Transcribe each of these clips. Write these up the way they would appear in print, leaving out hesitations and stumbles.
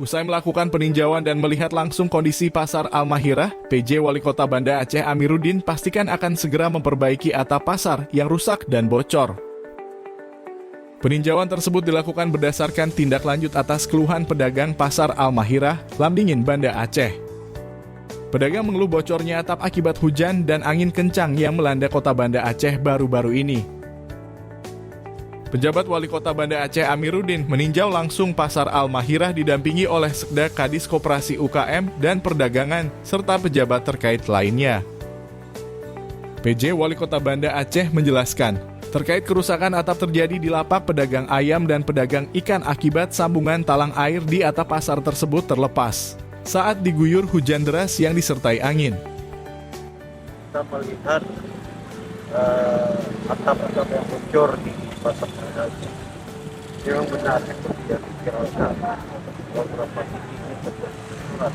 Usai melakukan peninjauan dan melihat langsung kondisi Pasar Al-Mahirah, PJ Wali Kota Banda Aceh Amiruddin pastikan akan segera memperbaiki atap pasar yang rusak dan bocor. Peninjauan tersebut dilakukan berdasarkan tindak lanjut atas keluhan pedagang Pasar Al-Mahirah, Lamdingin, Banda Aceh. Pedagang mengeluh bocornya atap akibat hujan dan angin kencang yang melanda kota Banda Aceh baru-baru ini. Penjabat Wali Kota Banda Aceh Amiruddin meninjau langsung Pasar Al-Mahirah didampingi oleh Sekda Kadis Koperasi UKM dan Perdagangan serta pejabat terkait lainnya. PJ Wali Kota Banda Aceh menjelaskan, terkait kerusakan atap terjadi di lapak pedagang ayam dan pedagang ikan akibat sambungan talang air di atap pasar tersebut terlepas saat diguyur hujan deras yang disertai angin. Kita melihat atap-atap yang bocor di pasar Banda Aceh. Memang benar seperti yang diviralkan beberapa titik ini terjadi surat.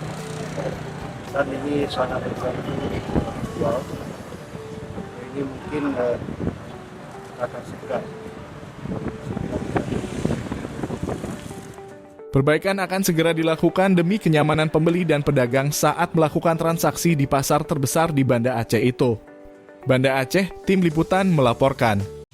Dan ini sangat terganggu jual. Ini mungkin akan segera. Perbaikan akan segera dilakukan demi kenyamanan pembeli dan pedagang saat melakukan transaksi di pasar terbesar di Banda Aceh itu. Banda Aceh, Tim Liputan melaporkan.